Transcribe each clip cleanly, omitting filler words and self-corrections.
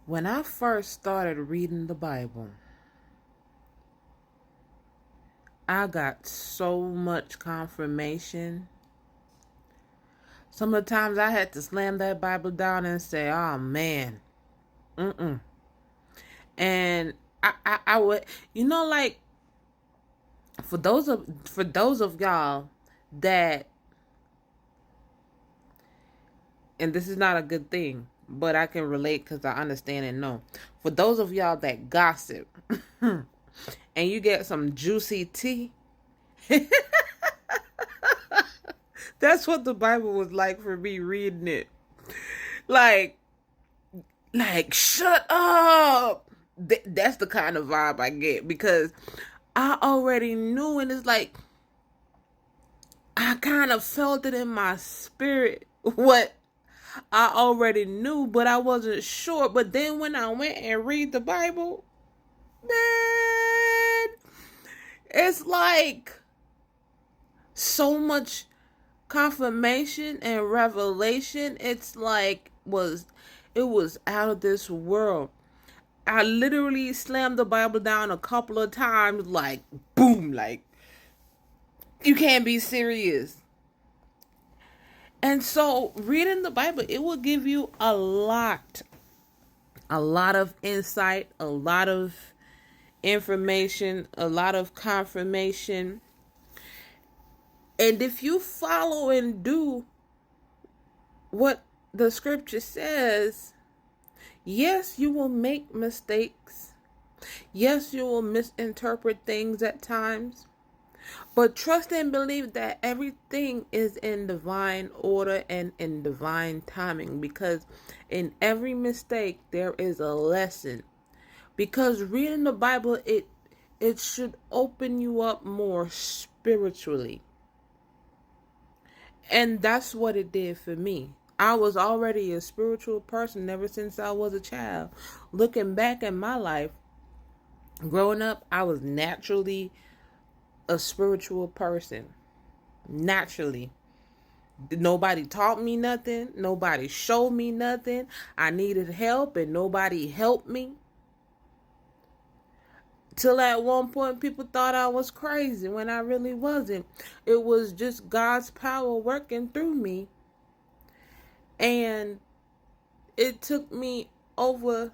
When I first started reading the Bible, I got so much confirmation. Some of the times I had to slam that Bible down and say, "Oh man, mm-mm." And I would, like for those of y'all that, and this is not a good thing, but I can relate because I understand and know. For those of y'all that gossip, and you get some juicy tea, that's what the Bible was like for me reading it. Like, shut up. That's the kind of vibe I get because I already knew, and it's like I kind of felt it in my spirit what I already knew, but I wasn't sure. But then when I went and read the Bible, man, it's like so much confirmation and revelation. It's like it was out of this world. I literally slammed the Bible down a couple of times, like boom, like you can't be serious. And so reading the Bible, it will give you a lot of insight, a lot of information, a lot of confirmation. And if you follow and do what the scripture says, yes, you will make mistakes. Yes, you will misinterpret things at times. But trust and believe that everything is in divine order and in divine timing, because in every mistake there is a lesson. Because reading the Bible, it should open you up more spiritually. And that's what it did for me. I was already a spiritual person ever since I was a child. Looking back at my life, growing up, I was naturally a spiritual person. Naturally. Nobody taught me nothing. Nobody showed me nothing. I needed help and nobody helped me. Till at one point people thought I was crazy when I really wasn't. It was just God's power working through me. And it took me over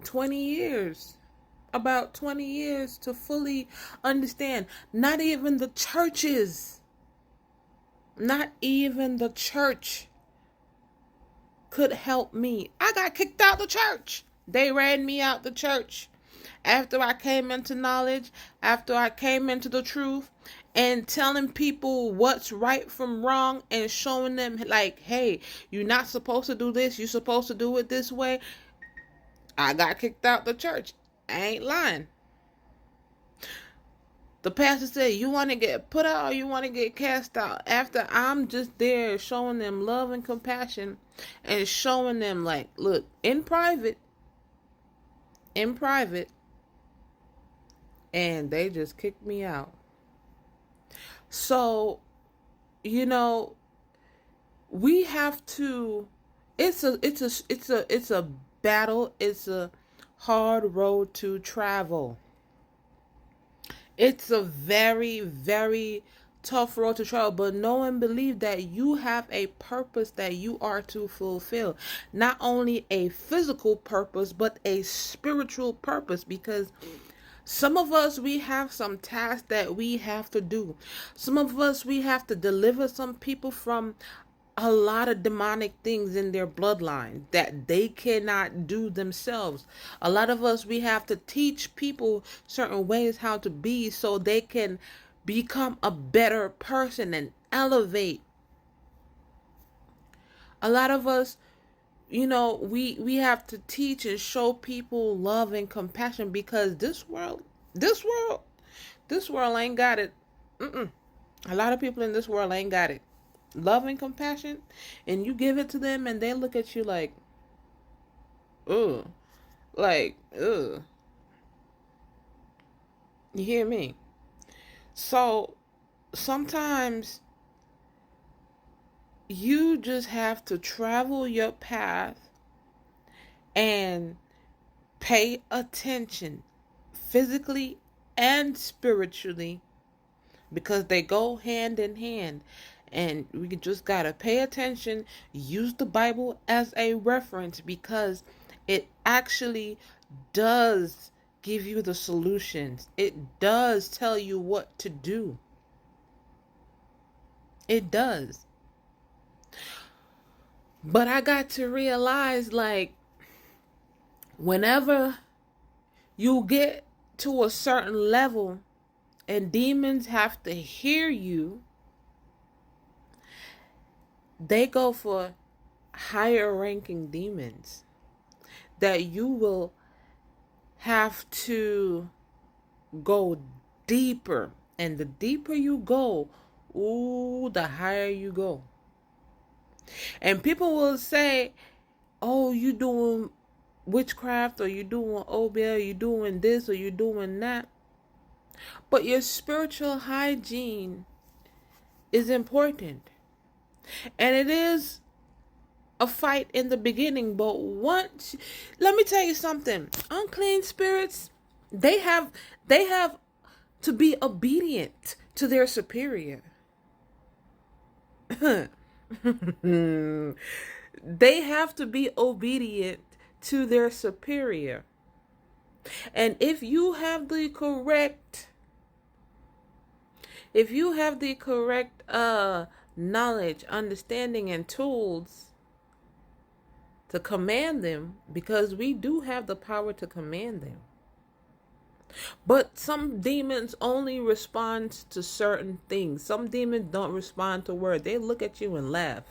20 years, about 20 years to fully understand. Not even the churches, not even the church could help me. I got kicked out the church. They ran me out the church. After I came into knowledge, after I came into the truth, and telling people what's right from wrong and showing them, like, hey, you're not supposed to do this, you're supposed to do it this way, I got kicked out the church. I ain't lying. The pastor said, you want to get put out or you want to get cast out? After I'm just there showing them love and compassion and showing them, like, look, in private, and they just kicked me out. So, you know, we have to, it's a battle, it's a hard road to travel. It's a very, very tough road to travel, but know and believe that you have a purpose that you are to fulfill. Not only a physical purpose, but a spiritual purpose, because some of us, we have some tasks that we have to do. Some of us, we have to deliver some people from a lot of demonic things in their bloodline that they cannot do themselves. A lot of us, we have to teach people certain ways how to be so they can become a better person and elevate. A lot of us, we have to teach and show people love and compassion, because this world this world ain't got it. Mm-mm. A lot of people in this world ain't got it. Love and compassion, and you give it to them and they look at you like, ugh, like, ugh. You hear me? So sometimes you just have to travel your path and pay attention physically and spiritually, because they go hand in hand. And we just got to pay attention, use the Bible as a reference, because it actually does give you the solutions. It does tell you what to do. It does. But I got to realize, like, whenever you get to a certain level and demons have to hear you, they go for higher ranking demons that you will have to go deeper. And the deeper you go, ooh, the higher you go. And people will say, oh, you doing witchcraft, or you doing obia, or you doing this, or you doing that. But your spiritual hygiene is important. And it is a fight in the beginning, but once, let me tell you something, unclean spirits, they have to be obedient to their superior. They have to be obedient to their superior. And if you have the correct knowledge, understanding, and tools to command them, because we do have the power to command them. But some demons only respond to certain things. Some demons don't respond to words. They look at you and laugh.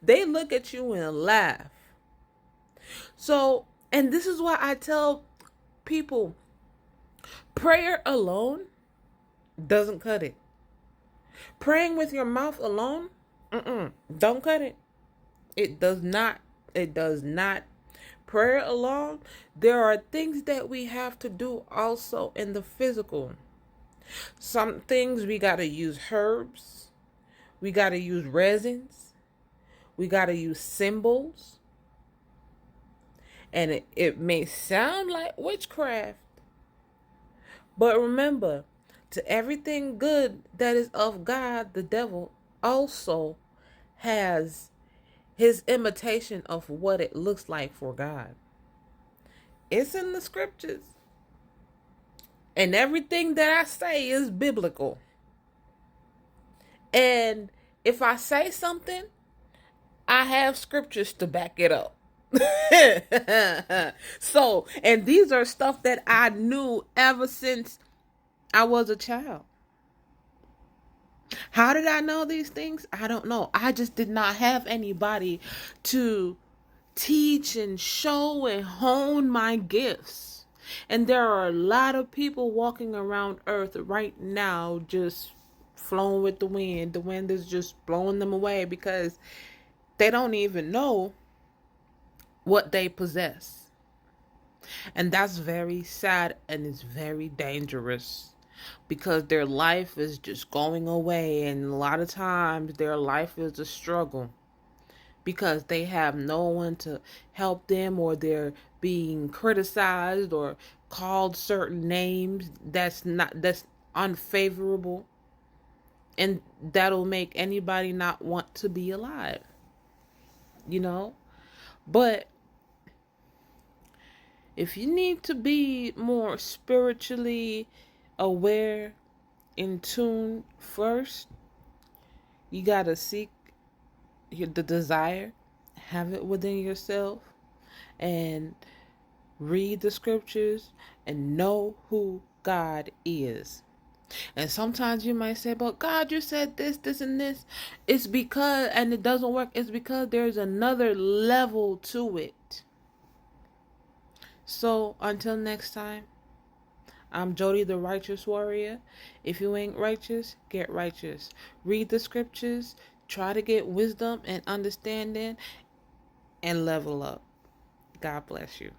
They look at you and laugh. So, and this is why I tell people, prayer alone doesn't cut it. Praying with your mouth alone, don't cut it. It does not. It does not. Prayer alone, there are things that we have to do also in the physical. Some things we got to use herbs. We got to use resins. We got to use symbols. And it may sound like witchcraft. But remember, to everything good that is of God, the devil also has his imitation of what it looks like for God. It's in the scriptures. And everything that I say is biblical. And if I say something, I have scriptures to back it up. So, and these are stuff that I knew ever since I was a child. How did I know these things? I don't know. I just did not have anybody to teach and show and hone my gifts. And there are a lot of people walking around earth right now just flowing with the wind. The wind is just blowing them away because they don't even know what they possess. And that's very sad, and it's very dangerous, because their life is just going away, and a lot of times their life is a struggle because they have no one to help them, or they're being criticized or called certain names that's unfavorable, and that'll make anybody not want to be alive, But if you need to be more spiritually aware, in tune first, you gotta seek the desire, have it within yourself, and read the scriptures and know who God is. And sometimes you might say, but God, you said this, this, and this. It's because, and it doesn't work, it's because there's another level to it. So until next time, I'm Jody the Righteous Warrior. If you ain't righteous, get righteous. Read the scriptures, try to get wisdom and understanding, and level up. God bless you.